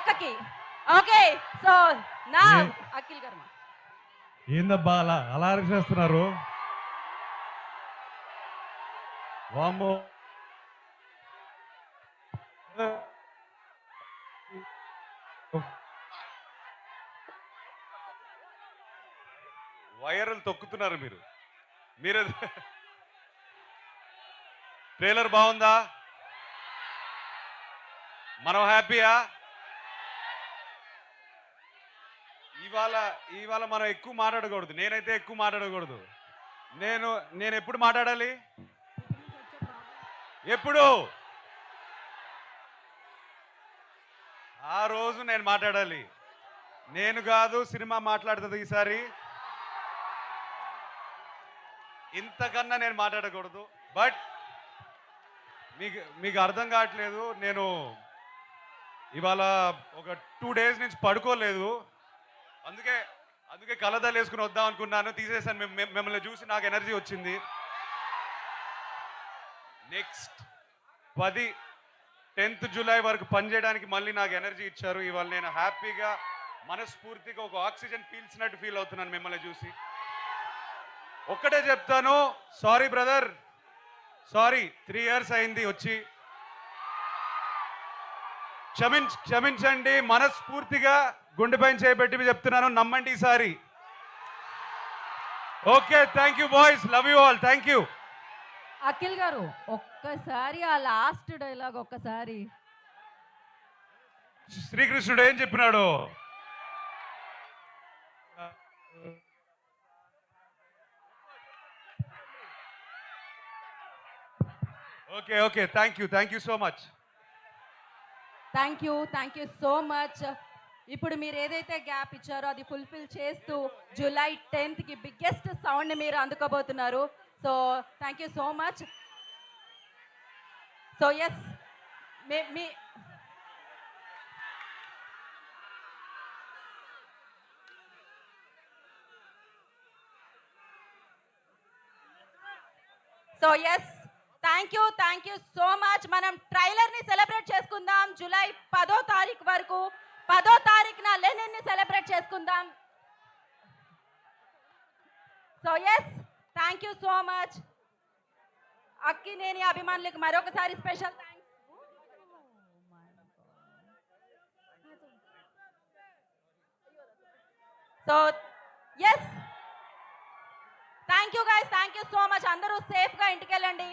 అక్కకి. Okay. So నా అఖిల్ గారు. ఏందబ్బా అలా అలా అరిచేస్తున్నారు? వామ్మో! వైరల్ తొక్కుతున్నారు మీరు. మీరు ట్రైలర్ బాగుందా? మనం హ్యాపీయా? ఇవాళ మనం ఎక్కువ మాట్లాడకూడదు. నేనైతే ఎక్కువ మాట్లాడకూడదు. నేను ఎప్పుడు మాట్లాడాలి? ఎప్పుడు? ఆ రోజు నేను మాట్లాడాలి. నేను కాదు సినిమా మాట్లాడుతుంది ఈసారి. ఇంతకన్నా నేను మాట్లాడకూడదు. బట్ మీకు అర్థం కావట్లేదు. నేను ఇవాళ ఒక 2 days నుంచి పడుకోలేదు. అందుకే కలదలు వేసుకుని వద్దాం అనుకున్నాను. తీసేసాను. మిమ్మల్ని చూసి నాకు ఎనర్జీ వచ్చింది. నెక్స్ట్ 10th July వరకు పనిచేయడానికి మళ్ళీ నాకు ఎనర్జీ ఇచ్చారు. ఇవాళ నేను హ్యాపీగా మనస్ఫూర్తిగా ఒక ఆక్సిజన్ పీల్చినట్టు ఫీల్ అవుతున్నాను మిమ్మల్ని చూసి. ఒక్కటే చెప్తాను, సారీ బ్రదర్, సారీ. 3 years అయింది వచ్చి. క్షమించండి. మనస్ఫూర్తిగా గుండెపైన చేయబెట్టి చెప్తున్నాను, నమ్మండి ఈసారి. Okay, thank you boys, love you all, thank you. Akhil గారు ఒక్కసారి ఆ లాస్ట్ డైలాగ్ ఒక్కసారి. శ్రీకృష్ణుడు ఏం చెప్పినాడు? Okay, thank you so much. Thank you so much. ఇప్పుడు మీరు ఏదైతే గ్యాప్ ఇచ్చారో అది ఫుల్ఫిల్ చేస్తూ July 10th బిగ్గెస్ట్ సౌండ్ మీరు అందుకోబోతున్నారు. So thank you so much. So yes, మీ so yes, thank you so much. మనం ట్రైలర్ ని సెలబ్రేట్ చేసుకుందాం. July 10వ తారీఖు వరకు. 10వ తారీఖున లెనిన్ ని సెలబ్రేట్ చేసుకుందాం. So yes, thank you so much. Akkineni అభిమానులకు మరొకసారి special thanks. So yes, thank you guys, thank you so much. అందరూ సేఫ్ గా ఇంటికి వెళ్ళండి.